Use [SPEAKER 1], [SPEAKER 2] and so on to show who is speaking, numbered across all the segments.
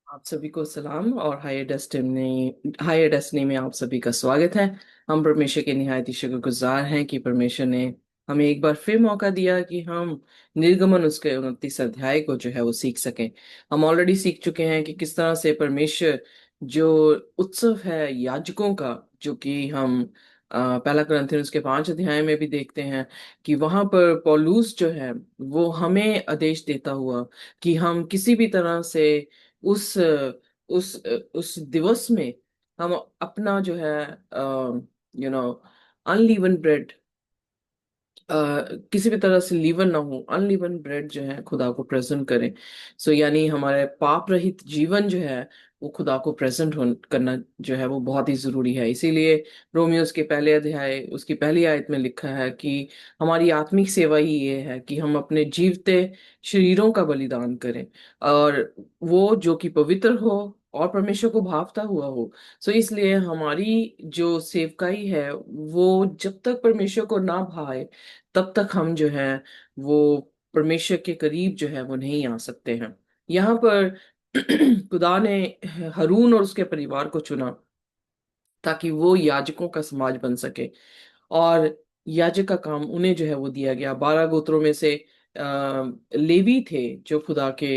[SPEAKER 1] आप सभी को सलाम और हायर डेस्टिनी में आप सभी का स्वागत है। हम परमेश्वर के निहायत ही शुक्रगुजार हैं कि परमेश्वर ने हमें एक बार फिर मौका दिया कि हम निर्गमन उसके 29 अध्याय को जो है वो सीख सकें। हम ऑलरेडी सीख चुके हैं कि किस तरह से परमेश्वर जो उत्सव है याजकों का, जो कि हम पहला कुरिन्थियंस के 5 अध्याय में भी देखते हैं कि वहां पर पौलुस जो है वो हमें आदेश देता हुआ कि हम किसी भी तरह से उस दिवस में हम अपना जो है यू नो अनलीवन ब्रेड, किसी भी तरह से लीवन ना हो, अनलीवन ब्रेड जो है खुदा को प्रेजेंट करें। यानी हमारे पाप रहित जीवन जो है वो खुदा को प्रेजेंट करना जो है वो बहुत ही जरूरी है। इसीलिए रोमियोस के पहले अध्याय उसकी पहली आयत में लिखा है कि हमारी आत्मिक सेवा ही ये है कि हम अपने जीवते शरीरों का बलिदान करें, और वो जो कि पवित्र हो और परमेश्वर को भावता हुआ हो। इसलिए हमारी जो सेवकाई है वो जब तक परमेश्वर को ना भाए तब तक हम जो है वो परमेश्वर के करीब जो है वो नहीं आ सकते हैं। यहाँ पर खुदा ने हारून और उसके परिवार को चुना ताकि वो याजकों का समाज बन सके, और याजक का काम उन्हें जो है वो दिया गया। 12 गोत्रों में से लेवी थे जो खुदा के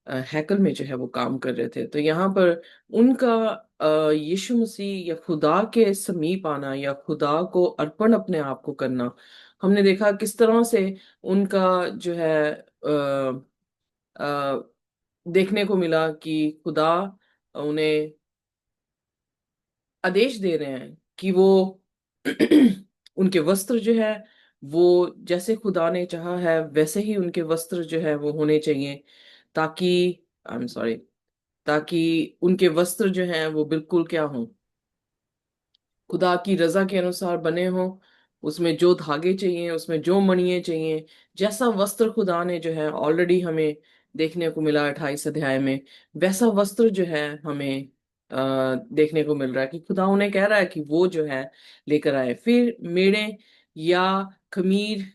[SPEAKER 1] हैकल में जो है वो काम कर रहे थे। तो यहाँ पर उनका यीशु मसीह या खुदा के समीप आना या खुदा को अर्पण अपने आप को करना, हमने देखा किस तरह से उनका जो है देखने को मिला कि खुदा उन्हें आदेश दे रहे हैं कि वो उनके वस्त्र जो है वो जैसे खुदा ने चाहा है वैसे ही उनके वस्त्र जो है वो होने चाहिए, ताकि आई एम सॉरी, ताकि उनके वस्त्र जो हैं वो बिल्कुल क्या हों, खुदा की रजा के अनुसार बने हों। उसमें जो धागे चाहिए, उसमें जो मणिये चाहिए, जैसा वस्त्र खुदा ने जो है ऑलरेडी हमें देखने को मिला 28 अध्याय में, वैसा वस्त्र जो है हमें देखने को मिल रहा है कि खुदा उन्हें कह रहा है कि वो जो है लेकर आए। फिर मेड़े या खमीर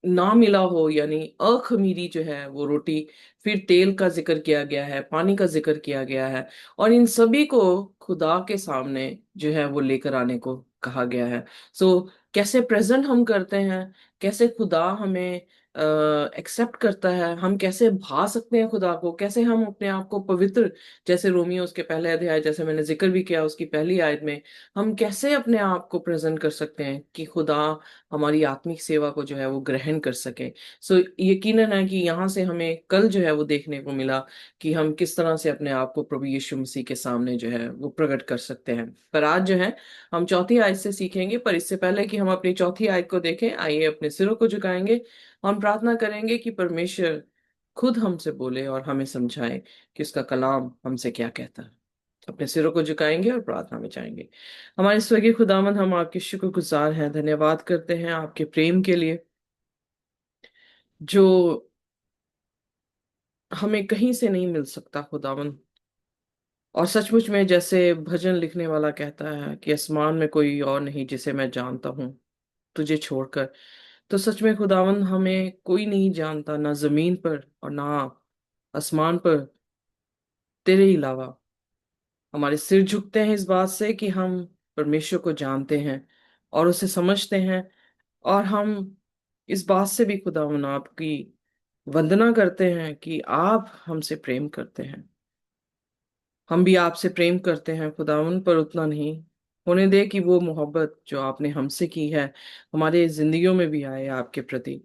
[SPEAKER 1] ना मिला हो, यानी अखमीरी जो है वो रोटी, फिर तेल का जिक्र किया गया है, पानी का जिक्र किया गया है, और इन सभी को खुदा के सामने जो है वो लेकर आने को कहा गया है। कैसे प्रेजेंट हम करते हैं, कैसे खुदा हमें एक्सेप्ट करता है, हम कैसे भा सकते हैं खुदा को, कैसे हम अपने आप को पवित्र, जैसे रोमियो उसके पहले अध्याय जैसे मैंने जिक्र भी किया उसकी पहली आयत में, हम कैसे अपने आप को प्रेजेंट कर सकते हैं कि खुदा हमारी आत्मिक सेवा को जो है वो ग्रहण कर सके। यकीनन है कि यहाँ से हमें कल जो है वो देखने को मिला कि हम किस तरह से अपने आप को प्रभु यीशु मसीह के सामने जो है वो प्रकट कर सकते हैं। पर आज जो है हम चौथी आयत से सीखेंगे। पर इससे पहले कि हम अपनी चौथी आयत को देखें, आइए अपने सिरों को झुकाएंगे। हम प्रार्थना करेंगे कि परमेश्वर खुद हमसे बोले और हमें समझाए कि उसका कलाम हमसे क्या कहता है। अपने सिरों को झुकाएंगे और प्रार्थना में जाएंगे। हमारे स्वर्गीय खुदावंद, हम आपके शुक्रगुजार हैं, धन्यवाद करते हैं आपके प्रेम के लिए जो हमें कहीं से नहीं मिल सकता खुदावंद। और सचमुच में जैसे भजन लिखने वाला कहता है कि आसमान में कोई और नहीं जिसे मैं जानता हूँ तुझे छोड़कर, तो सच में खुदावंद हमें कोई नहीं जानता, ना जमीन पर और ना आसमान पर, तेरे अलावा। हमारे सिर झुकते हैं इस बात से कि हम परमेश्वर को जानते हैं और उसे समझते हैं, और हम इस बात से भी खुदावंद आपकी वंदना करते हैं कि आप हमसे प्रेम करते हैं। हम भी आपसे प्रेम करते हैं खुदावन, पर उतना नहीं होने दे कि वो मोहब्बत जो आपने हमसे की है हमारे जिंदगियों में भी आए आपके प्रति।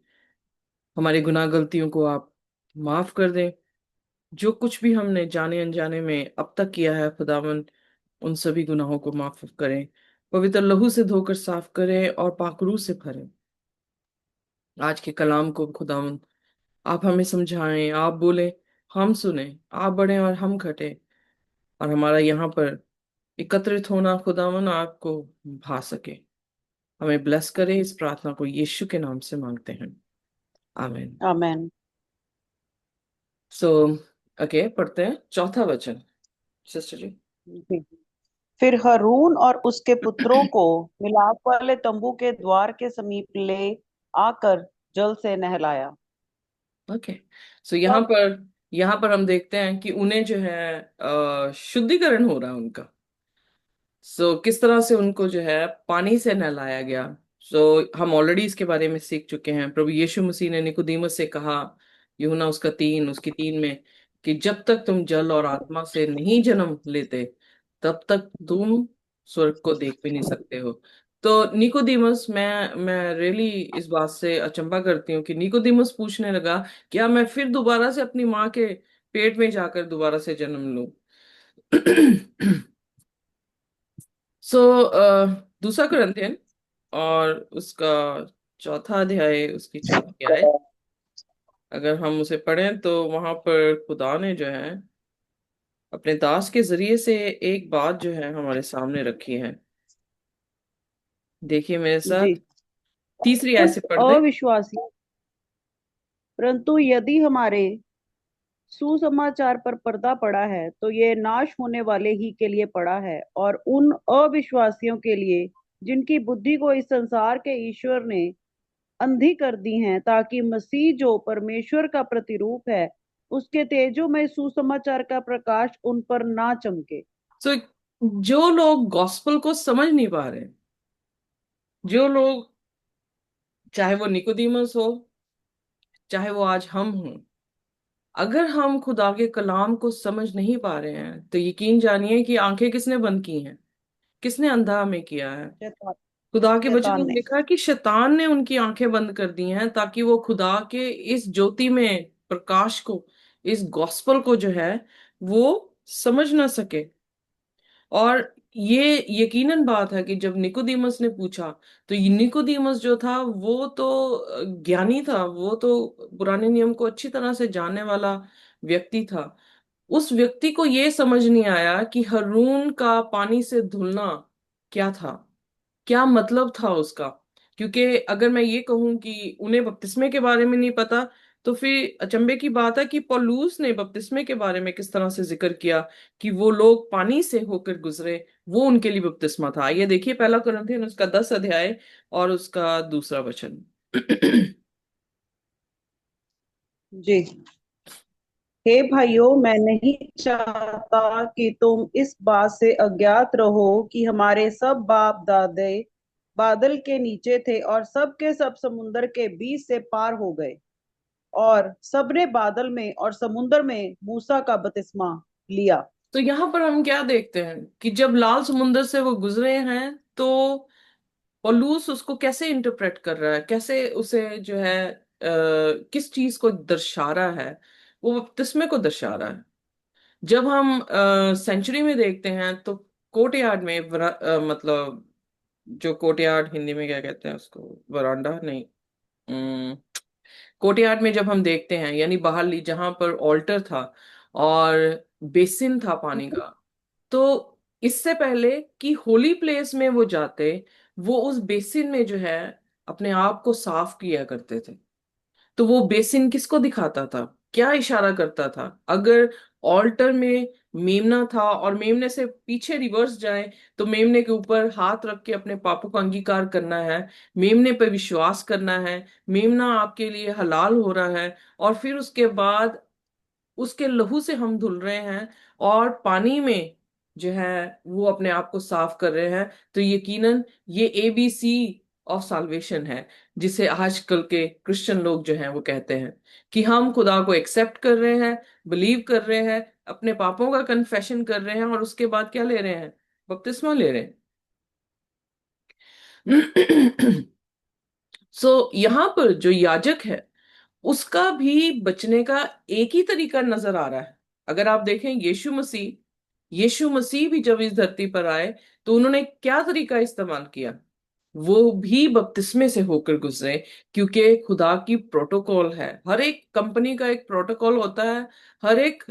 [SPEAKER 1] हमारे गुनाह गलतियों को आप माफ कर दें। जो कुछ भी हमने जाने अनजाने में अब तक किया है खुदावन, उन सभी गुनाहों को माफ करें, पवित्र लहू से धोकर साफ करें और पाकरू से भरें। आज के कलाम को खुदावन आप हमें समझाएं, आप बोले हम सुने, आप बढ़े और हम घटे, और हमारा यहाँ पर एकत्रित होना खुदावन आपको भा सके। हमें ब्लेस करे। इस प्रार्थना को यीशु के नाम से मांगते हैं, आमीन।
[SPEAKER 2] आमेन।
[SPEAKER 1] सो ओके, पढ़ते हैं चौथा वचन, सिस्टर जी।
[SPEAKER 2] जी। फिर हारून और उसके पुत्रों को मिलाप वाले तंबू के द्वार के समीप ले आकर जल से नहलाया।
[SPEAKER 1] ओके, यहाँ
[SPEAKER 2] तब
[SPEAKER 1] पर यहाँ पर हम देखते हैं कि उन्हें जो है शुद्धिकरण हो रहा है उनका। किस तरह से उनको जो है पानी से नहलाया गया। हम ऑलरेडी इसके बारे में सीख चुके हैं। प्रभु यीशु मसीह ने निकोदेमुस से कहा, यूहन्ना उसका 3 उसकी 3 में, कि जब तक तुम जल और आत्मा से नहीं जन्म लेते, तब तक तुम स्वर्ग को देख भी नहीं सकते हो। तो निकोदेमुस, मैं रियली इस बात से अचंभा करती हूँ कि निकोदेमुस पूछने लगा, क्या मैं फिर दोबारा से अपनी माँ के पेट में जाकर दोबारा से जन्म लूं? सो दूसरा कुरिन्थियन और उसका चौथा अध्याय, उसकी चौथी आयत, अगर हम उसे पढ़ें तो वहां पर खुदा ने जो है अपने दास के जरिए से एक बात जो है हमारे सामने रखी है। देखिए मेरे
[SPEAKER 2] जी।
[SPEAKER 1] साथ, तीसरी आयत
[SPEAKER 2] कुछ
[SPEAKER 1] से पढ़ दे।
[SPEAKER 2] अविश्वासी, परंतु यदि हमारे सुसमाचार पर पर्दा पड़ा है तो ये नाश होने वाले ही के लिए पड़ा है, और उन अविश्वासियों के लिए जिनकी बुद्धि को इस संसार के ईश्वर ने अंधी कर दी है, ताकि मसीह जो परमेश्वर का प्रतिरूप है उसके तेजो में सुसमाचार का प्रकाश उन पर ना चमके।
[SPEAKER 1] सो जो लोग गॉस्पल को समझ नहीं पा रहे, जो लोग, चाहे वो निकोदिमस हो, चाहे वो आज हम हों, अगर हम खुदा के कलाम को समझ नहीं पा रहे हैं, तो यकीन जानिए कि आंखें किसने बंद की हैं, किसने अंधा हमें किया है।
[SPEAKER 2] शैतान।
[SPEAKER 1] खुदा के वचन
[SPEAKER 2] शैतान
[SPEAKER 1] में
[SPEAKER 2] ने।
[SPEAKER 1] लिखा है कि शैतान ने उनकी आंखें बंद कर दी हैं, ताकि वो खुदा के इस ज्योति में प्रकाश को, इस गॉस्पल को जो है वो समझ ना सके। और ये यकीनन बात है कि जब निकोदेमस ने पूछा, तो ये निकोदेमस जो था वो तो ज्ञानी था, वो तो पुराने नियम को अच्छी तरह से जानने वाला व्यक्ति था। उस व्यक्ति को ये समझ नहीं आया कि हरून का पानी से धुलना क्या था, क्या मतलब था उसका। क्योंकि अगर मैं ये कहूं कि उन्हें बपतिस्मे के बारे में नहीं पता, तो फिर अचंभे की बात है कि पौलुस ने बपतिस्मे के बारे में किस तरह से जिक्र किया कि वो लोग पानी से होकर गुजरे, वो उनके लिए बपतिस्मा था। ये देखिए पहला कुरिन्थियन उसका 10 अध्याय और उसका दूसरा वचन।
[SPEAKER 2] जी। हे भाइयों, मैं नहीं चाहता कि तुम इस बात से अज्ञात रहो कि हमारे सब बाप दादे बादल के नीचे थे, और सब के सब समुन्दर के बीच से पार हो गए, और सबने बादल में और समुन्दर में मूसा का बपतिस्मा लिया।
[SPEAKER 1] तो यहाँ पर हम क्या देखते हैं कि जब लाल समुंदर से वो गुजरे हैं, तो पौलुस उसको कैसे इंटरप्रेट कर रहा है, कैसे उसे जो है किस चीज को दर्शा रहा है? वो बपतिस्मे को दर्शा रहा है। जब हम सेंचुरी में देखते हैं तो कोर्टयार्ड में मतलब, जो कोर्टयार्ड हिंदी में क्या कहते हैं उसको, वरांडा नहीं, कोर्टयार्ड में जब हम देखते हैं, यानी बाहर जहां पर ऑल्टर था और बेसिन था पानी का, तो इससे पहले कि होली प्लेस में वो जाते, वो उस बेसिन में जो है अपने आप को साफ किया करते थे। तो वो बेसिन किसको दिखाता था, क्या इशारा करता था? अगर ऑल्टर में मेमना था और मेमने से पीछे रिवर्स जाए, तो मेमने के ऊपर हाथ रख के अपने पापों का अंगीकार करना है, मेमने पे विश्वास करना है, मेमना आपके लिए हलाल हो रहा है, और फिर उसके बाद उसके लहू से हम धुल रहे हैं और पानी में जो है वो अपने आप को साफ कर रहे हैं। तो यकीनन ये ABC ऑफ साल्वेशन है, जिसे आजकल के क्रिश्चियन लोग जो हैं वो कहते हैं कि हम खुदा को एक्सेप्ट कर रहे हैं, बिलीव कर रहे हैं, अपने पापों का कन्फेशन कर रहे हैं, और उसके बाद क्या ले रहे हैं? बपतिस्मा ले रहे हैं। यहाँ पर जो याजक है, उसका भी बचने का एक ही तरीका नजर आ रहा है। अगर आप देखें, यीशु मसीह भी जब इस धरती पर आए, तो उन्होंने क्या तरीका इस्तेमाल किया? वो भी बपतिस्मे से होकर गुजरे, क्योंकि खुदा की प्रोटोकॉल है। हर एक कंपनी का एक प्रोटोकॉल होता है। हर एक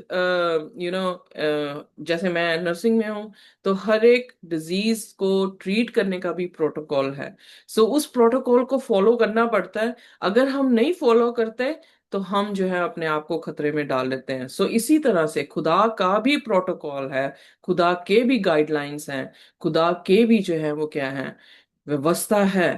[SPEAKER 1] जैसे मैं नर्सिंग में हूँ, तो हर एक डिजीज को ट्रीट करने का भी प्रोटोकॉल है। उस प्रोटोकॉल को फॉलो करना पड़ता है। अगर हम नहीं फॉलो करते, तो हम जो है अपने आप को खतरे में डाल लेते हैं। इसी तरह से खुदा का भी प्रोटोकॉल है, खुदा के भी गाइडलाइंस हैं, खुदा के भी जो है वो क्या है, व्यवस्था है।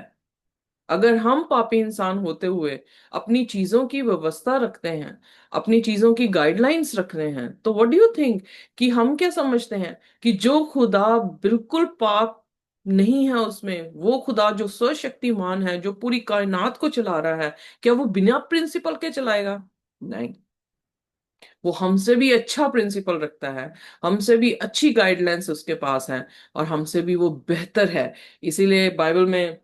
[SPEAKER 1] अगर हम पापी इंसान होते हुए अपनी चीजों की व्यवस्था रखते हैं, अपनी चीजों की गाइडलाइंस रख रहे हैं, तो व्हाट डू यू थिंक कि हम क्या समझते हैं कि जो खुदा बिल्कुल पाप नहीं है उसमें, वो खुदा जो सर्वशक्तिमान है, जो पूरी कायनात को चला रहा है, क्या वो बिना प्रिंसिपल के चलाएगा? नहीं, वो हमसे भी अच्छा प्रिंसिपल रखता है, हमसे भी अच्छी गाइडलाइंस उसके पास है, और हमसे भी वो बेहतर है। इसीलिए बाइबल में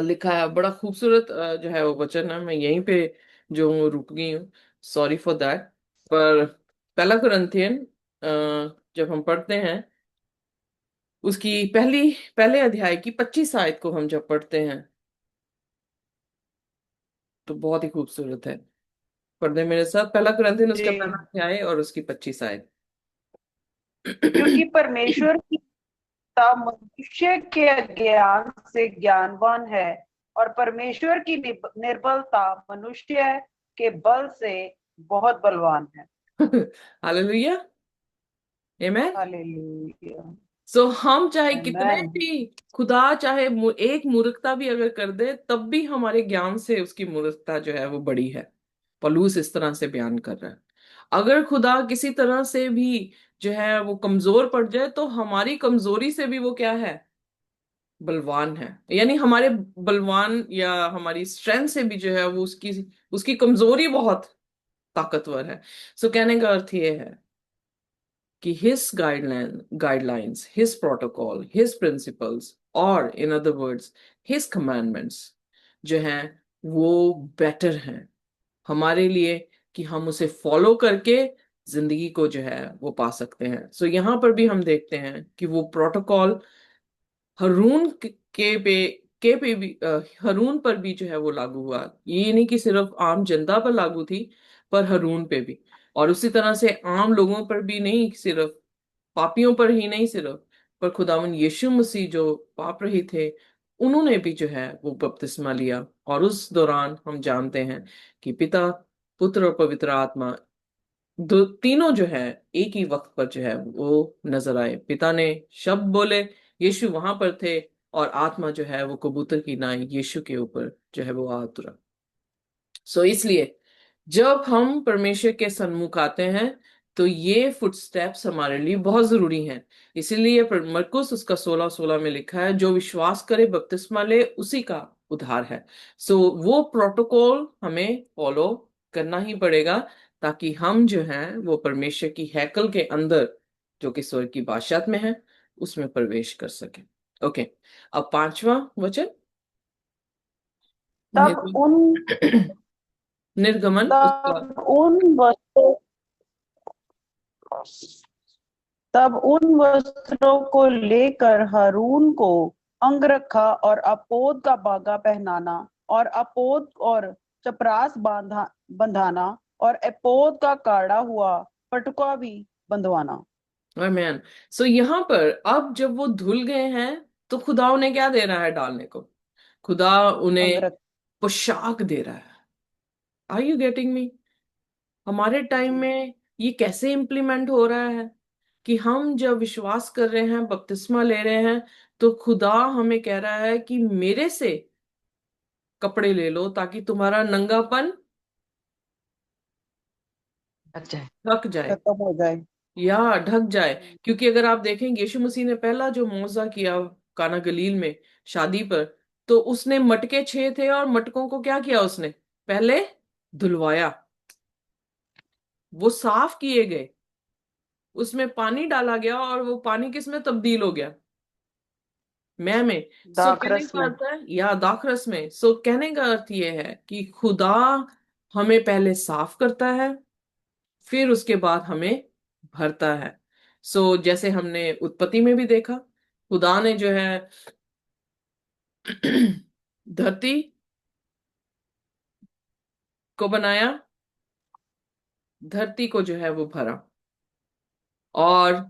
[SPEAKER 1] लिखा है, बड़ा खूबसूरत जो है वो वचन है, मैं यहीं पे जो रुक गई हूँ, सॉरी फॉर दैट। पर पहला कुरिन्थियन जब हम पढ़ते हैं, उसकी पहले अध्याय की 25 आयत को हम जब पढ़ते हैं, तो बहुत ही खूबसूरत है। पढ़ दे मेरे साथ, पहला कुरिन्थियन उसका पहला
[SPEAKER 2] जी।
[SPEAKER 1] अध्याय और उसकी 25 आयत।
[SPEAKER 2] क्योंकि परमेश्वर की पिता मनुष्य के ज्ञान से ज्ञानवान है, और परमेश्वर की निर्बलता मनुष्य के बल से बहुत बलवान है।
[SPEAKER 1] हालेलुया, आमेन।
[SPEAKER 2] हालेलुया।
[SPEAKER 1] सो हम चाहे कितने
[SPEAKER 2] आमेन।
[SPEAKER 1] भी, खुदा चाहे एक मूर्खता भी अगर कर दे, तब भी हमारे ज्ञान से उसकी मूर्खता जो है वो बड़ी है। पौलुस इस तरह से बयान कर रहा है। अगर खुदा किसी तरह से भी जो है वो कमजोर पड़ जाए, तो हमारी कमजोरी से भी वो क्या है? बलवान है। यानी हमारे बलवान या हमारी स्ट्रेंथ से भी जो है वो उसकी उसकी कमजोरी बहुत ताकतवर है। सो कहने का अर्थ ये है कि his guidelines, his protocol, his principles, और in other words his commandments जो हैं वो बेटर हैं हमारे लिए, कि हम उसे फॉलो करके जिंदगी को जो है वो पा सकते हैं। सो यहाँ पर भी हम देखते हैं कि वो प्रोटोकॉल हरून के पे भी हरून पर भी जो है वो लागू हुआ। ये नहीं कि सिर्फ आम जनता पर लागू थी, पर हरून पे भी। और उसी तरह से आम लोगों पर भी नहीं सिर्फ, पापियों पर ही नहीं सिर्फ, पर खुदावन यीशु मसीह जो पाप रहित थे, उन्होंने भी जो है वो बपतिस्मा लिया। और उस दौरान हम जानते हैं कि पिता, पुत्र और पवित्र आत्मा, दो तीनों जो है एक ही वक्त पर जो है वो नजर आए। पिता ने शब्द बोले, यीशु वहां पर थे, और आत्मा जो है वो कबूतर की नाई यीशु के ऊपर जो है वो आ उतरा। सो इसलिए जब हम परमेश्वर के सन्मुख आते हैं, तो ये फुटस्टेप्स हमारे लिए बहुत जरूरी हैं। इसीलिए मरकुस उसका 16:16 में लिखा है, जो विश्वास करे बपतिस्मा ले उसी का उद्धार है। सो वो प्रोटोकॉल हमें फॉलो करना ही पड़ेगा, ताकि हम जो हैं वो परमेश्वर की हैकल के अंदर, जो कि स्वर्ग की बादशाहत में है, उसमें प्रवेश कर सके। ओके, अब पांचवा वचन,
[SPEAKER 2] तब उन
[SPEAKER 1] निर्गमन उसका।
[SPEAKER 2] तब उन वस्त्रों तब उन वस्त्रों को लेकर हारून को अंगरखा और अपोद का बागा पहनाना, और अपोद और चपरास बंधाना, और अपोद का काढ़ा हुआ पटुका भी बंधवाना।
[SPEAKER 1] मैन, सो यहाँ पर अब जब वो धुल गए हैं, तो खुदा उन्हें क्या दे रहा है डालने को? खुदा उन्हें
[SPEAKER 2] अंगरख
[SPEAKER 1] पोशाक दे रहा है। Are you getting me? हमारे टाइम
[SPEAKER 2] जी।
[SPEAKER 1] में ये कैसे इम्प्लीमेंट हो रहा है कि हम जब विश्वास कर रहे हैं, बपतिस्मा ले रहे हैं, तो खुदा हमें कह रहा है कि मेरे से कपड़े ले लो, ताकि तुम्हारा नंगापन
[SPEAKER 2] अच्छा।
[SPEAKER 1] ढक जाए,
[SPEAKER 2] खत्म हो जाए।
[SPEAKER 1] या ढक जाए। क्योंकि अगर आप देखेंगे, यीशु मसीह ने पहला जो मौजा किया काना गलील में शादी पर, तो उसने मटके 6 थे, और मटकों को क्या किया उसने? पहले धुलवाया, वो साफ किए गए, उसमें पानी डाला गया, और वो पानी किस में तब्दील हो गया? मैं में। सो कहने
[SPEAKER 2] दाखरस
[SPEAKER 1] का
[SPEAKER 2] में।
[SPEAKER 1] अर्थ है, या दाखरस में। सो कहने का अर्थ ये है कि खुदा हमें पहले साफ करता है, फिर उसके बाद हमें भरता है। सो जैसे हमने उत्पत्ति में भी देखा, खुदा ने जो है धरती को बनाया, धरती को जो है वो भरा, और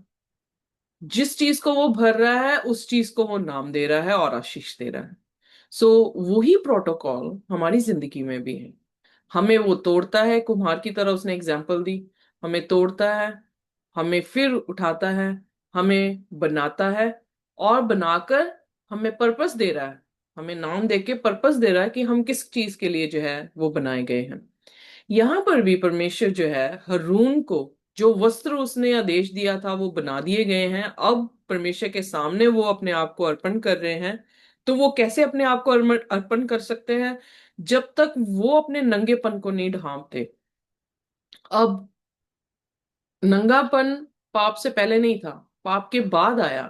[SPEAKER 1] जिस चीज को वो भर रहा है उस चीज को वो नाम दे रहा है और आशीष दे रहा है। सो वही प्रोटोकॉल हमारी जिंदगी में भी है। हमें वो तोड़ता है, कुम्हार की तरह उसने एग्जाम्पल दी, हमें तोड़ता है, हमें फिर उठाता है, हमें बनाता है, और बनाकर हमें पर्पस दे रहा है, हमें नाम दे के पर्पस दे रहा है कि हम किस चीज के लिए जो है वो बनाए गए हैं। यहाँ पर भी परमेश्वर जो है हारून को जो वस्त्र उसने आदेश दिया था वो बना दिए गए हैं। अब परमेश्वर के सामने वो अपने आप को अर्पण कर रहे हैं। तो वो कैसे अपने आप को अर्पण कर सकते हैं? जब तक वो अपने नंगेपन को नहीं ढांपते। अब नंगापन पाप से पहले नहीं था, पाप के बाद आया।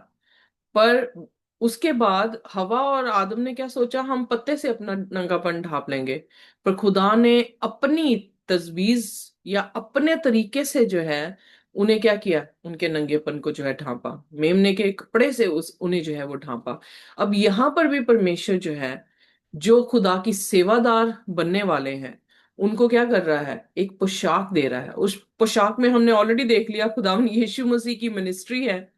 [SPEAKER 1] पर उसके बाद हवा और आदम ने क्या सोचा, हम पत्ते से अपना नंगापन ढांप लेंगे। पर खुदा ने अपनी तजवीज या अपने तरीके से जो है उन्हें क्या किया, उनके नंगेपन को जो है ढांपा, मेमने के कपड़े से उस उन्हें जो है वो ढांपा। अब यहां पर भी परमेश्वर जो है, जो खुदा की सेवादार बनने वाले हैं, उनको क्या कर रहा है, एक पोशाक दे रहा है। उस पोशाक में हमने ऑलरेडी देख लिया खुदावन यीशु मसीह की मिनिस्ट्री है,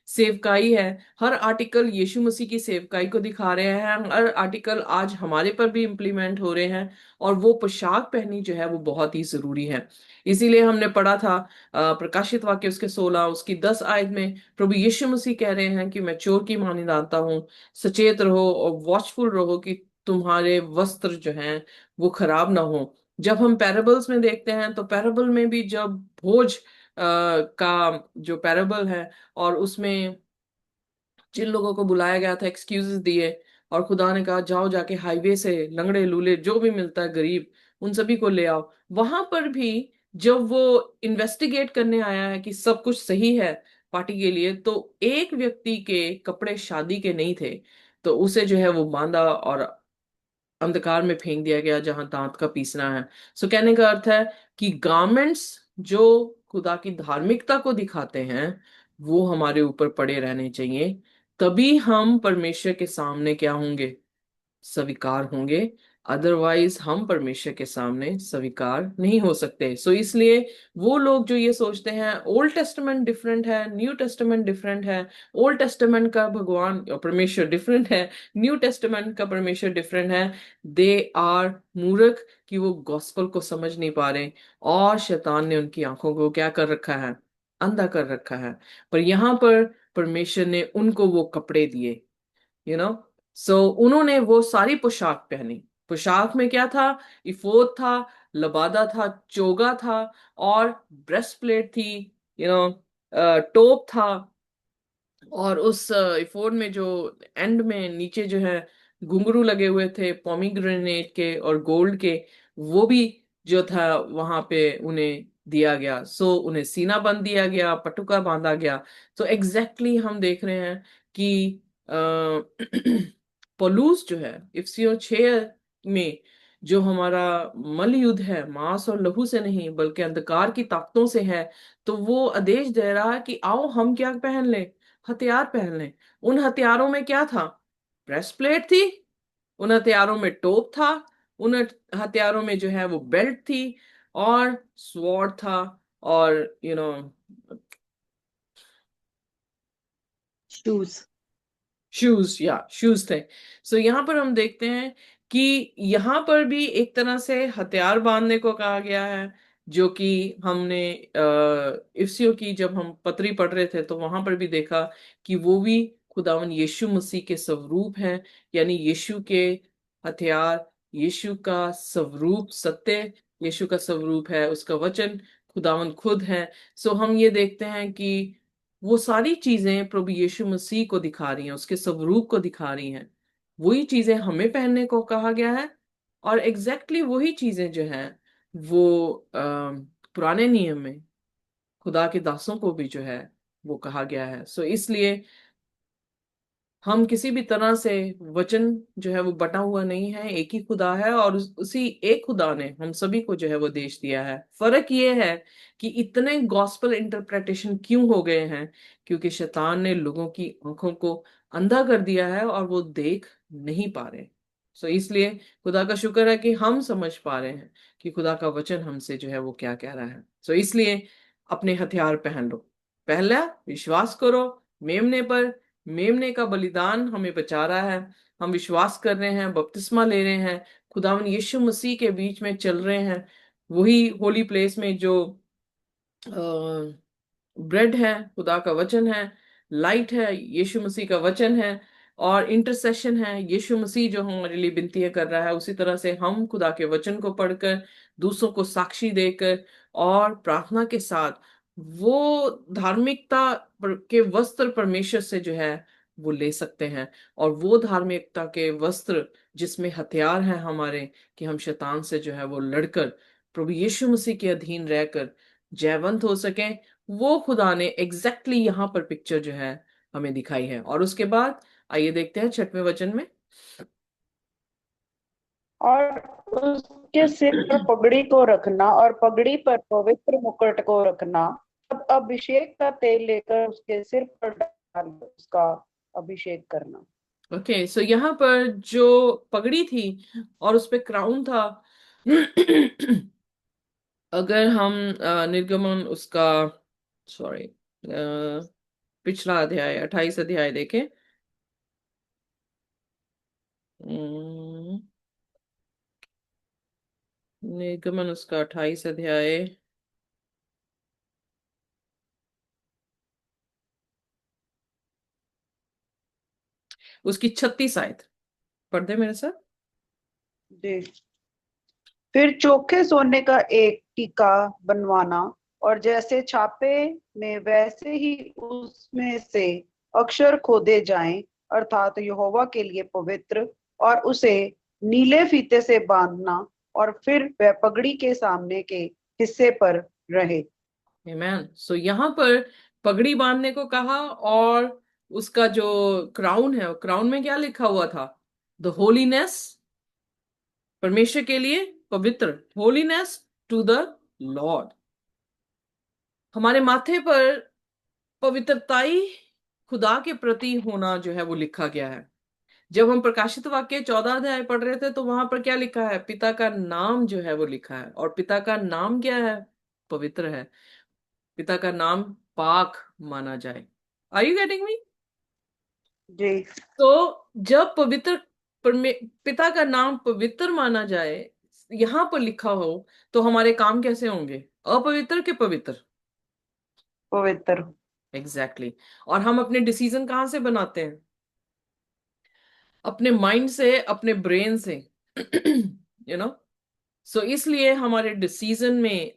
[SPEAKER 1] सेवकाई है। हर आर्टिकल यीशु मसीह की सेवकाई को दिखा रहे हैं, हर आर्टिकल आज हमारे पर भी इम्प्लीमेंट हो रहे हैं। और वो पोशाक पहनी जो है वो बहुत ही जरूरी है। इसीलिए हमने पढ़ा था प्रकाशित वाक्य उसके 16 उसकी 10 आयत में प्रभु यीशु मसीह कह रहे हैं कि मैं चोर की मानिंदाता हूँ, सचेत रहो और वॉचफुल रहो कि तुम्हारे वस्त्र जो हैं वो खराब ना हो। जब हम पैराबल्स में देखते हैं तो पैराबल में भी जब भोज का जो पैराबल है, और उसमें जिन लोगों को बुलाया गया था एक्सक्यूजेस दिए, और खुदा ने कहा जाओ जाके हाईवे से लंगड़े लूले जो भी मिलता है गरीब उन सभी को ले आओ। वहां पर भी जब वो इन्वेस्टिगेट करने आया है कि सब कुछ सही है पार्टी के लिए, तो एक व्यक्ति के कपड़े शादी के नहीं थे। तो उसे जो है वो बांधा और अंधकार में फेंक दिया गया जहां दांत का पीसना है। सो कहने का अर्थ है कि गारमेंट्स जो खुदा की धार्मिकता को दिखाते हैं वो हमारे ऊपर पड़े रहने चाहिए। तभी हम परमेश्वर के सामने क्या होंगे, स्वीकार होंगे। अदरवाइज हम परमेश्वर के सामने स्वीकार नहीं हो सकते। सो इसलिए वो लोग जो ये सोचते हैं ओल्ड टेस्टामेंट डिफरेंट है, न्यू टेस्टामेंट डिफरेंट है, ओल्ड टेस्टामेंट का भगवान और परमेश्वर डिफरेंट है, न्यू टेस्टामेंट का परमेश्वर डिफरेंट है, दे आर मूर्ख कि वो गॉस्पल को समझ नहीं पा रहे। और शैतान ने उनकी आंखों को क्या कर रखा है, अंधा कर रखा है। पर यहाँ पर परमेश्वर ने उनको वो कपड़े दिए, यू नो। सो उन्होंने वो सारी पोशाक पहनी। पोशाक में क्या था, इफोद था, लबादा था, चोगा था, और ब्रेस्ट प्लेट थी, यू नो, टोप था। और उस इफोड में जो एंड में नीचे जो है घुंघरू लगे हुए थे पोमीग्रेनेट के और गोल्ड के, वो भी जो था वहां पे उन्हें दिया गया। सो उन्हें सीना बंद दिया गया, पटुका बांधा गया। तो एग्जैक्टली हम देख रहे हैं कि पौलुस जो है इफिसियों 6 में जो हमारा मल युद्ध है मांस और लहू से नहीं बल्कि अंधकार की ताकतों से है, तो वो आदेश दे रहा है कि आओ हम क्या पहन लें, हथियार पहन लें। उन हथियारों में क्या था, ब्रेस्ट प्लेट थी, उन हथियारों में टोप था, उन हथियारों में जो है वो बेल्ट थी, और स्वॉर्ड था, और
[SPEAKER 2] शूज।
[SPEAKER 1] शूज, या शूज थे। सो यहाँ पर हम देखते हैं कि यहाँ पर भी एक तरह से हथियार बांधने को कहा गया है, जो कि हमने इफ्सियों की जब हम पत्री पढ़ रहे थे तो वहां पर भी देखा कि वो भी खुदावन यीशु मसीह के स्वरूप हैं। यानी यीशु के हथियार, यीशु का स्वरूप सत्य, यीशु का स्वरूप है उसका वचन, खुदावन खुद है। सो हम ये देखते हैं कि वो सारी चीजें प्रभु यीशु मसीह को दिखा रही हैं, उसके स्वरूप को दिखा रही हैं। वही चीजें हमें पहनने को कहा गया है। और एग्जैक्टली वही चीजें जो हैं वो पुराने नियम में खुदा के दासों को भी जो है वो कहा गया है। सो इसलिए हम किसी भी तरह से वचन जो है वो बटा हुआ नहीं है, एक ही खुदा है, और उसी एक खुदा ने हम सभी को जो है वो देश दिया है। फर्क ये है कि इतने गॉस्पेल इंटरप्रिटेशन क्यों हो गए हैं, क्योंकि शैतान ने लोगों की आंखों को अंधा कर दिया है और वो देख नहीं पा रहे। सो इसलिए खुदा का शुक्र है कि हम समझ पा रहे हैं कि खुदा का वचन हमसे जो है वो क्या कह रहा है। सो इसलिए अपने हथियार पहन लो। पहला, विश्वास करो मेमने पर। मेमने का बलिदान हमें बचा रहा है। हम विश्वास कर रहे हैं, बपतिस्मा ले रहे हैं, खुदावन यीशु मसीह के बीच में चल रहे हैं। वही होली प्लेस में जो ब्रेड है खुदा का वचन है, लाइट है यीशु मसीह का वचन है, और इंटरसेशन है, यीशु मसीह जो हमारे लिए विनतियां कर रहा है, उसी तरह से हम खुदा के वचन को पढ़कर, दूसरों को साक्षी देकर और प्रार्थना के साथ वो धार्मिकता के वस्त्र परमेश्वर से जो है वो ले सकते हैं। और वो धार्मिकता के वस्त्र जिसमें हथियार हैं हमारे, कि हम शैतान से जो है वो लड़कर प्रभु यीशु मसीह के अधीन रहकर जयवंत हो सकें, वो खुदा ने एग्जैक्टली यहाँ पर पिक्चर जो है हमें दिखाई है। और उसके बाद आइए देखते हैं 6वें वचन में।
[SPEAKER 2] और उसके सिर पर पगड़ी को रखना और पगड़ी पर पवित्र मुकुट को रखना। अब अभिषेक का तेल लेकर उसके सिर पर डाल उसका अभिषेक करना।
[SPEAKER 1] ओके, सो यहाँ पर जो पगड़ी थी और उस पे क्राउन था, अगर हम निर्गमन उसका, सॉरी, पिछला अध्याय 28 अध्याय देखें। निर्गमन उसका 28 अध्याय, उसकी 36 आयत पढ़ दे मेरे साथ।
[SPEAKER 2] जी। फिर चोखे सोने का एक टीका बनवाना और जैसे छापे में वैसे ही उसमें से अक्षर खोदे जाएं, अर्थात यहोवा के लिए पवित्र, और उसे नीले फीते से बांधना और फिर वह पगड़ी के सामने के हिस्से पर रहे।
[SPEAKER 1] आमेन। सो यहाँ पर पगड़ी बांधने को कहा, और उसका जो क्राउन है, क्राउन में क्या लिखा हुआ था? द होलीनेस, परमेश्वर के लिए पवित्र, होलीनेस टू द लॉर्ड। हमारे माथे पर पवित्रताई खुदा के प्रति होना जो है वो लिखा गया है। जब हम प्रकाशित वाक्य 14 अध्याय पढ़ रहे थे तो वहां पर क्या लिखा है? पिता का नाम जो है वो लिखा है, और पिता का नाम क्या है? पवित्र है। पिता का नाम पाक माना जाए। Are you getting me?
[SPEAKER 2] जी।
[SPEAKER 1] तो जब पवित्र पिता का नाम पवित्र माना जाए, यहां पर लिखा हो, तो हमारे काम कैसे होंगे? अपवित्र के पवित्र?
[SPEAKER 2] पवित्र।
[SPEAKER 1] Exactly exactly। और हम अपने डिसीजन कहाँ से बनाते हैं? अपने माइंड से, अपने ब्रेन से। यू नो, सो इसलिए हमारे डिसीजन में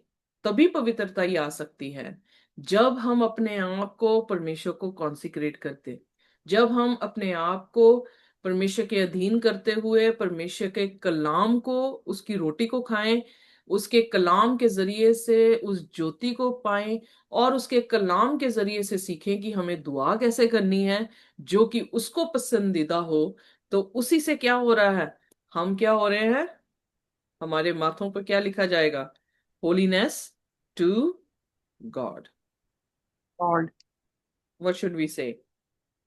[SPEAKER 1] तभी पवित्रता ही आ सकती है जब हम अपने आप को परमेश्वर को कॉन्सिक्रेट करते, जब हम अपने आप को परमेश्वर के अधीन करते हुए परमेश्वर के कलाम को, उसकी रोटी को खाएं, उसके कलाम के जरिए से उस ज्योति को पाएं, और उसके कलाम के जरिए से सीखें कि हमें दुआ कैसे करनी है जो कि उसको पसंदीदा हो। तो उसी से क्या हो रहा है? हम क्या हो रहे हैं? हमारे माथों पर क्या लिखा जाएगा? Holiness to God.
[SPEAKER 2] God.
[SPEAKER 1] What should we say?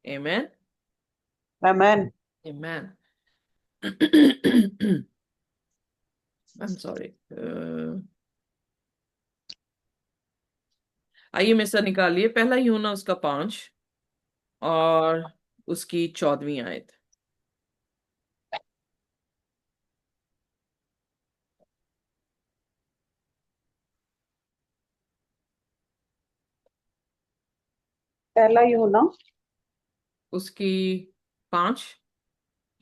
[SPEAKER 1] Amen.
[SPEAKER 2] Amen.
[SPEAKER 1] Amen. I am sorry. आइए मेरे साथ निकालिए पहला यूहन्ना उसका 5 और उसकी 14वीं आयत।
[SPEAKER 2] पहला यूहन्ना।
[SPEAKER 1] उसकी 5,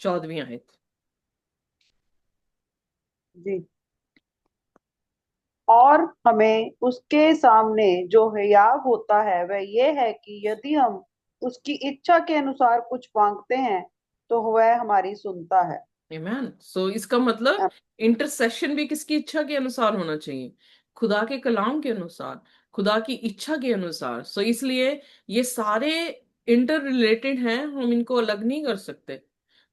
[SPEAKER 1] 14वीं आयत।
[SPEAKER 2] जी। और हमें उसके सामने जो हियाव होता है वह ये है कि यदि हम उसकी इच्छा के अनुसार कुछ मांगते हैं तो वह हमारी सुनता है।
[SPEAKER 1] आमेन। सो इसका मतलब इंटरसेशन भी किसकी इच्छा के अनुसार होना चाहिए? खुदा के कलाम के अनुसार, खुदा की इच्छा के अनुसार। सो इसलिए ये सारे इंटर रिलेटेड हैं, हम इनको अलग नहीं कर सकते।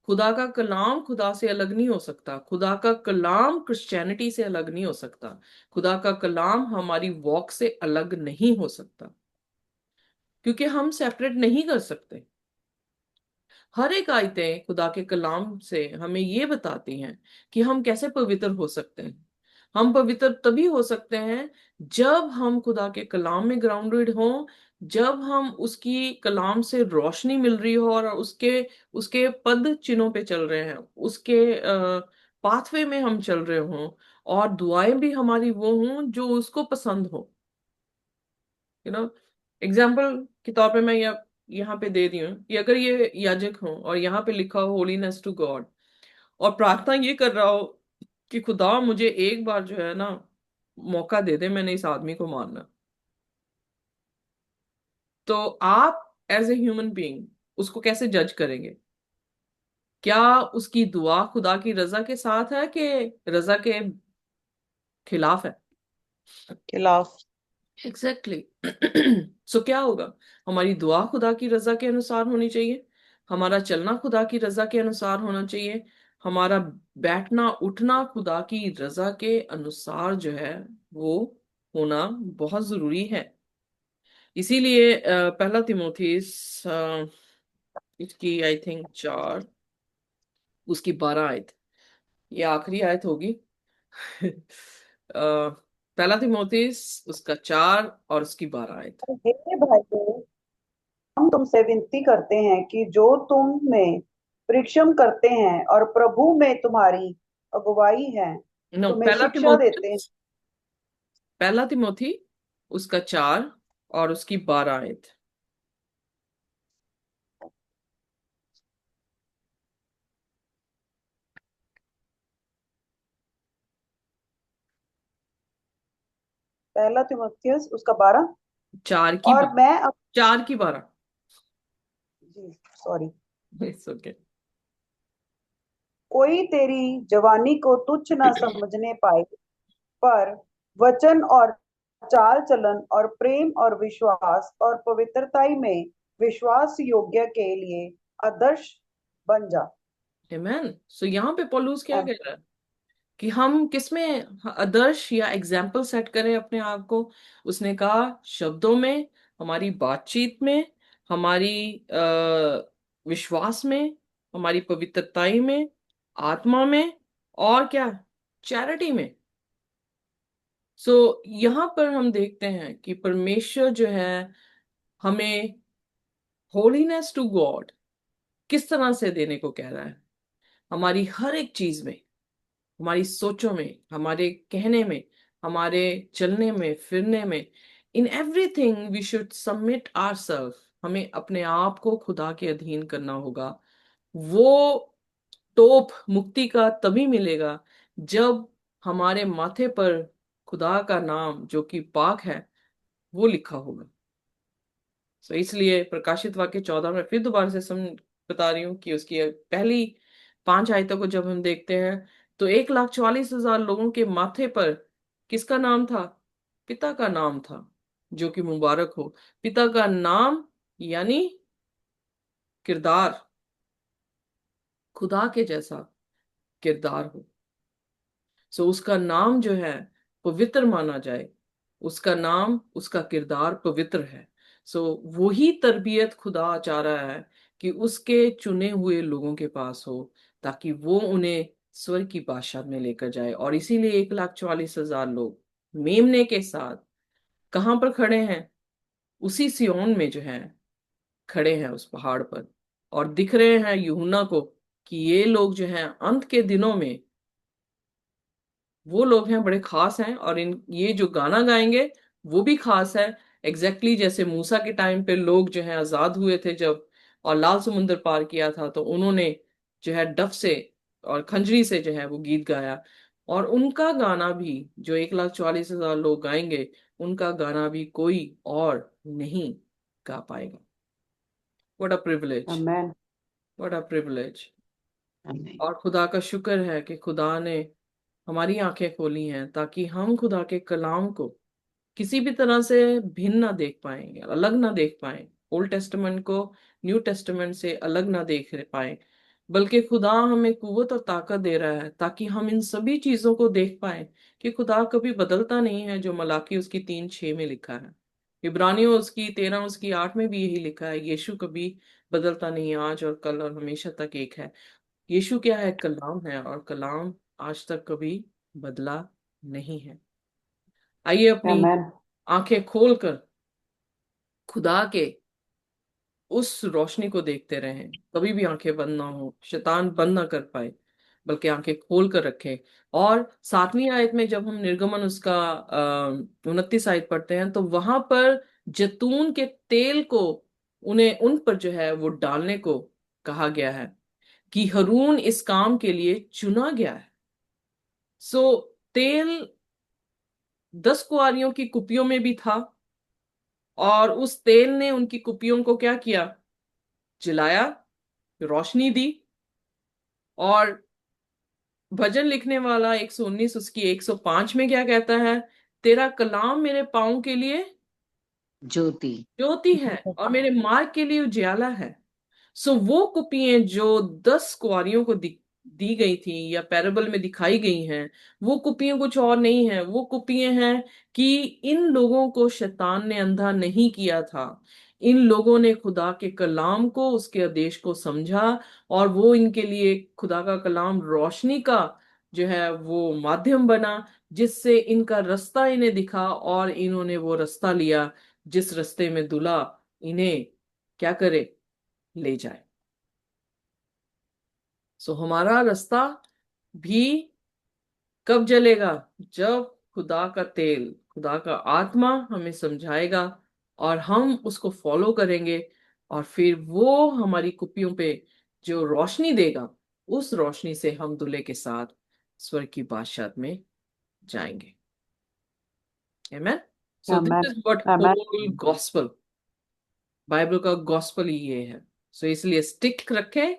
[SPEAKER 1] खुदा का कलाम खुदा से अलग नहीं हो सकता, खुदा का कलाम क्रिश्चियनिटी से अलग नहीं हो सकता, खुदा का कलाम हमारी वॉक से अलग नहीं हो सकता, क्योंकि हम सेपरेट नहीं कर सकते। हर एक आयतें खुदा के कलाम से हमें ये बताती हैं कि हम कैसे पवित्र हो सकते हैं। हम पवित्र तभी हो सकते हैं जब हम खुदा के कलाम में ग्राउंडेड हों, जब हम उसकी कलाम से रोशनी मिल रही हो और उसके उसके पद चिन्हों पे चल रहे हैं, उसके पाथवे में हम चल रहे हों, और दुआएं भी हमारी वो हों जो उसको पसंद हो। यू नो, एग्जाम्पल के तौर पे मैं यहाँ पे दे रही हूँ कि अगर ये याजक हो और यहाँ पे लिखा हो होलीनेस टू गॉड, और प्रार्थना ये कर रहा हो कि खुदा मुझे एक बार जो है ना मौका दे दे मैंने इस आदमी को मारना, तो आप एज ए ह्यूमन बीइंग उसको कैसे जज करेंगे? क्या उसकी दुआ खुदा की रजा के साथ है कि रजा के खिलाफ है?
[SPEAKER 2] खिलाफ।
[SPEAKER 1] एग्जैक्टली सो क्या होगा? हमारी दुआ खुदा की रजा के अनुसार होनी चाहिए, हमारा चलना खुदा की रजा के अनुसार होना चाहिए, हमारा बैठना उठना खुदा की रजा के अनुसार जो है वो होना बहुत जरूरी है। इसीलिए पहला तिमोथीस इसकी आई थिंक 4, उसकी 12 आयत, ये आखिरी आयत होगी। पहला तिमोथीस उसका 4 और उसकी 12 आयत।
[SPEAKER 2] हे भाइयों, हम तुमसे विनती करते हैं कि जो तुम में परिश्रम करते हैं और प्रभु में तुम्हारी अगुवाई है,
[SPEAKER 1] नो,
[SPEAKER 2] तुम्हें शिक्षा देते हैं।
[SPEAKER 1] पहला तिमोथी उसका 4 और उसकी 12 आयत।
[SPEAKER 2] पहला तिमुथियुस उसका 12।
[SPEAKER 1] 4 की
[SPEAKER 2] और
[SPEAKER 1] 12।
[SPEAKER 2] मैं
[SPEAKER 1] 4 की 12।
[SPEAKER 2] जी सॉरी।
[SPEAKER 1] It's okay.
[SPEAKER 2] कोई तेरी जवानी को तुच्छ न समझने पाए, पर वचन और चाल चलन और प्रेम और विश्वास और पवित्रताई में विश्वास योग्य के लिए आदर्श बन जा।
[SPEAKER 1] आमेन। सो यहाँ पे पौलुस क्या
[SPEAKER 2] आमीन।
[SPEAKER 1] कह रहा है कि हम किसमें आदर्श या एग्जाम्पल सेट करें अपने आप को? उसने कहा शब्दों में, हमारी बातचीत में, हमारी विश्वास में, हमारी पवित्रताई में, आत्मा में, और क्या, चैरिटी में। यहाँ पर हम देखते हैं कि परमेश्वर जो है हमें होलीनेस टू गॉड किस तरह से देने को कह रहा है। हमारी हर एक चीज में, हमारी सोचों में, हमारे कहने में, हमारे चलने में फिरने में, in everything we should submit our. हमें अपने आप को खुदा के अधीन करना होगा। वो तोप मुक्ति का तभी मिलेगा जब हमारे माथे पर खुदा का नाम जो कि पाक है वो लिखा होगा। इसलिए प्रकाशित वाक्य 14 में फिर दोबारा से बता रही हूँ कि उसकी पहली 5 आयतों को जब हम देखते हैं तो 1,44,000 लोगों के माथे पर किसका नाम था? पिता का नाम था, जो कि मुबारक हो। पिता का नाम यानी किरदार, खुदा के जैसा किरदार हो। उसका नाम जो है पवित्र माना जाए, उसका नाम, उसका किरदार पवित्र है। वही तरबियत खुदा चाह रहा है कि उसके चुने हुए लोगों के पास हो, ताकि वो उन्हें स्वर्ग की बादशाह में लेकर जाए। और इसीलिए 1,44,000 लोग मेमने के साथ कहाँ पर खड़े हैं? उसी सियोन में जो है खड़े हैं उस पहाड़ पर, और दिख रहे हैं यूहन्ना को कि ये लोग जो हैं अंत के दिनों में वो लोग हैं, बड़े खास हैं। और इन ये जो गाना गाएंगे वो भी खास है। जैसे मूसा के टाइम पे लोग जो हैं आजाद हुए थे जब, और लाल समुंदर पार किया था, तो उन्होंने जो है डफ से और खंजरी से जो है वो गीत गाया। और उनका गाना भी जो 1,44,000 लोग गाएंगे, उनका गाना भी कोई और नहीं गा पाएगा। व्हाट अ प्रिविलेज,
[SPEAKER 2] आमीन।
[SPEAKER 1] What a privilege.
[SPEAKER 2] आमीन।
[SPEAKER 1] और खुदा का शुक्र है कि खुदा ने हमारी आंखें खोली हैं ताकि हम खुदा के कलाम को किसी भी तरह से भिन्न ना देख पाए, अलग ना देख पाए, ओल्ड टेस्टामेंट को न्यू टेस्टामेंट से अलग ना देख पाए। बल्कि खुदा हमें कुव्वत और ताकत दे रहा है ताकि हम इन सभी चीजों को देख पाए कि खुदा कभी बदलता नहीं है, जो मलाकी उसकी 3:6 में लिखा है। इब्रानियों उसकी 13 उसकी 8 में भी यही लिखा है, यीशु कभी बदलता नहीं, आज और कल और हमेशा तक एक है। यीशु क्या है? कलाम है, और कलाम आज तक कभी बदला नहीं है। आइए अपनी
[SPEAKER 2] आमीन।
[SPEAKER 1] आंखें खोलकर खुदा के उस रोशनी को देखते रहें, कभी भी आंखें बंद ना हो, शैतान बंद ना कर पाए, बल्कि आंखें खोल कर रखें। और 7वीं आयत में जब हम निर्गमन उसका 29 आयत पढ़ते हैं, तो वहां पर जैतून के तेल को उन्हें उन पर जो है वो डालने को कहा गया है कि हारून इस काम के लिए चुना गया है। सो तेल 10 कुआरियों की कुपियों में भी था, और उस तेल ने उनकी कुपियों को क्या किया? जलाया, रोशनी दी। और भजन लिखने वाला 119 उसकी 105 में क्या कहता है? तेरा कलाम मेरे पाँव के लिए
[SPEAKER 3] ज्योति।
[SPEAKER 1] ज्योति है और मेरे मार्ग के लिए उजियाला है। सो वो कुपियां जो 10 कुआरियों को दी गई थी या पैराबल में दिखाई गई हैं, वो कुपियां कुछ और नहीं है। वो कुपियां हैं कि इन लोगों को शैतान ने अंधा नहीं किया था। इन लोगों ने खुदा के कलाम को, उसके आदेश को समझा, और वो इनके लिए खुदा का कलाम रोशनी का जो है वो माध्यम बना, जिससे इनका रास्ता इन्हें दिखा और इन्होंने वो रास्ता लिया जिस रास्ते में दूल्हा इन्हें क्या करे? ले जाए। सो हमारा रास्ता भी कब जलेगा? जब खुदा का तेल, खुदा का आत्मा हमें समझाएगा और हम उसको फॉलो करेंगे, और फिर वो हमारी कुपियों पे जो रोशनी देगा, उस रोशनी से हम दूल्हे के साथ स्वर्ग की बादशाहत में जाएंगे। Amen. So this
[SPEAKER 2] amen.
[SPEAKER 1] is what
[SPEAKER 2] amen.
[SPEAKER 1] whole gospel, Bible का गॉस्पल ही ये है। सो इसलिए स्टिक रखें,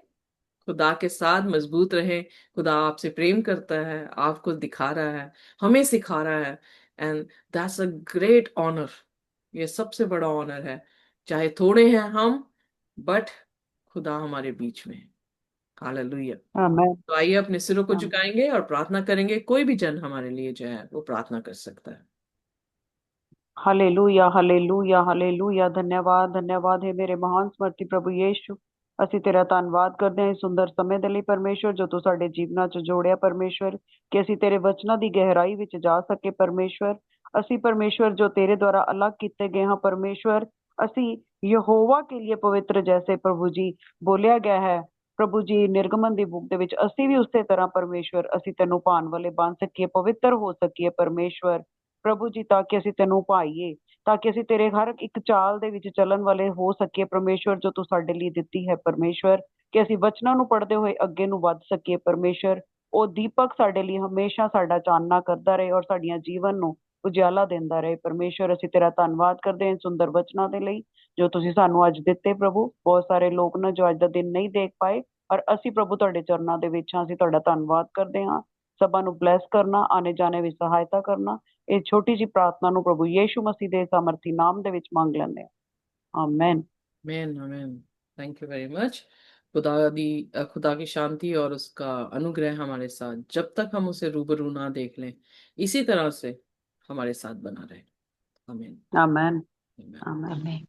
[SPEAKER 1] खुदा के साथ मजबूत रहें। खुदा आपसे प्रेम करता है, आपको दिखा रहा है, हमें सिखा रहा है। And that's a great honour. ये सबसे बड़ा ऑनर है। चाहे थोड़े हैं हम, बट खुदा हमारे बीच में है। हालेलुया।
[SPEAKER 2] आमेन।
[SPEAKER 1] तो आइए अपने सिरों को
[SPEAKER 2] आमेन।
[SPEAKER 1] झुकाएंगे और प्रार्थना करेंगे। कोई भी जन हमारे लिए जो है वो प्रार्थना कर सकता है।
[SPEAKER 2] Hallelujah, hallelujah, hallelujah. धन्यवाद, धन्यवाद है ਮੇਰੇ ਮਹਾਨ ਸਮਰਥੀ ਪ੍ਰਭੂ ਯੇਸ਼ੂ। ਅਸੀਂ ਤੇਰਾ ਧੰਨਵਾਦ ਕਰਦੇ ਹਾਂ ਇਸ ਸੁੰਦਰ ਸਮੇਂ ਦੇ ਲਈ ਪਰਮੇਸ਼ਵਰ, ਜੋ ਤੂੰ ਸਾਡੇ ਜੀਵਨਾਂ 'ਚ ਜੋੜਿਆ ਪਰਮੇਸ਼ਵਰ, ਕਿ ਅਸੀਂ ਤੇਰੇ ਵਚਨਾਂ ਦੀ ਗਹਿਰਾਈ ਵਿੱਚ ਜਾ ਸਕੇ ਪਰਮੇਸ਼ਵਰ। ਅਸੀਂ ਪਰਮੇਸ਼ਵਰ ਜੋ ਤੇਰੇ ਦੁਆਰਾ ਅਲੱਗ ਕੀਤੇ ਗਏ ਹਾਂ ਪਰਮੇਸ਼ਵਰ, ਅਸੀਂ ਯਹੋਵਾ ਕੇ लिए पवित्र जैसे प्रभु जी ਬੋਲਿਆ ਗਿਆ ਹੈ ਪ੍ਰਭੂ ਜੀ ਨਿਰਗਮਨ ਦੀ ਬੁੱਕ ਦੇ ਵਿੱਚ, ਅਸੀਂ ਵੀ ਉਸੇ ਤਰ੍ਹਾਂ ਪਰਮੇਸ਼ਵਰ ਅਸੀਂ ਤੈਨੂੰ ਭਾਣ ਵਾਲੇ ਬਣ ਸਕੀਏ, ਪਵਿੱਤਰ ਹੋ ਸਕੀਏ ਪਰਮੇਸ਼ਵਰ ਪ੍ਰਭੂ ਜੀ, ਤਾਂ ਕਿ ਅਸੀਂ ਤੈਨੂੰ ਭਾਈਏ, ਤਾਂ ਕਿ ਅਸੀਂ ਤੇਰੇ ਹਰ ਇੱਕ ਚਾਲ ਦੇ ਵਿੱਚ ਚੱਲਣ ਵਾਲੇ ਹੋ ਸਕੀਏ ਪਰਮੇਸ਼ਵਰ, ਜੋ ਤੂੰ ਸਾਡੇ ਲਈ ਦਿੱਤੀ ਹੈ ਪਰਮੇਸ਼ਵਰ, ਕਿ ਅਸੀਂ ਵਚਨਾਂ ਨੂੰ ਪੜ੍ਹਦੇ ਹੋਏ ਅੱਗੇ ਨੂੰ ਵੱਧ ਸਕੀਏ ਪਰਮੇਸ਼ਵਰ। ਉਹ ਦੀਪਕ ਸਾਡੇ ਲਈ ਹਮੇਸ਼ਾ ਸਾਡਾ ਚਾਨਣਾ ਕਰਦਾ ਰਹੇ ਔਰ ਸਾਡੀਆਂ ਜੀਵਨ ਨੂੰ ਉਜਿਆਲਾ ਦਿੰਦਾ ਰਹੇ ਪਰਮੇਸ਼ਵਰ। ਅਸੀਂ ਤੇਰਾ ਧੰਨਵਾਦ ਕਰਦੇ ਹਾਂ ਸੁੰਦਰ ਵਚਨਾਂ ਦੇ ਲਈ ਜੋ ਤੁਸੀਂ ਸਾਨੂੰ ਅੱਜ ਦਿੱਤੇ ਪ੍ਰਭੂ। ਬਹੁਤ ਸਾਰੇ ਲੋਕ ਨੇ ਜੋ ਅੱਜ ਦਾ ਦਿਨ ਨਹੀਂ ਦੇਖ ਪਾਏ, ਪਰ ਅਸੀਂ ਪ੍ਰਭੂ ਤੁਹਾਡੇ ਚਰਨਾਂ ਦੇ ਵਿੱਚ ਹਾਂ। ਅਸੀਂ ਤੁਹਾਡਾ ਧੰਨਵਾਦ ਕਰਦੇ ਹਾਂ। ਸਭਾ ਨੂੰ ਬਲੈਸ ਕਰਨਾ, ਆਣੇ ਜਾਣੇ ਵਿੱਚ ਸਹਾਇਤਾ ਕਰਨਾ। ਇਹ ਛੋਟੀ ਜੀ ਪ੍ਰਾर्थना ਨੂੰ ਪ੍ਰਭੂ ਯੀशु मसीह ਦੇ ਸਮਰਥੀ ਨਾਮ ਦੇ ਵਿੱਚ ਮੰਗ ਲੈਂਦੇ ਹਾਂ, amen.
[SPEAKER 1] Amen, amen. Thank you very much. खुदा की शांति और उसका अनुग्रह हमारे साथ, जब तक हम उसे रूबरू ना देख लें, इसी तरह से हमारे साथ बना रहे। आमीन।
[SPEAKER 2] आमेन।
[SPEAKER 1] आमीन।
[SPEAKER 2] आमेन।
[SPEAKER 3] आमेन।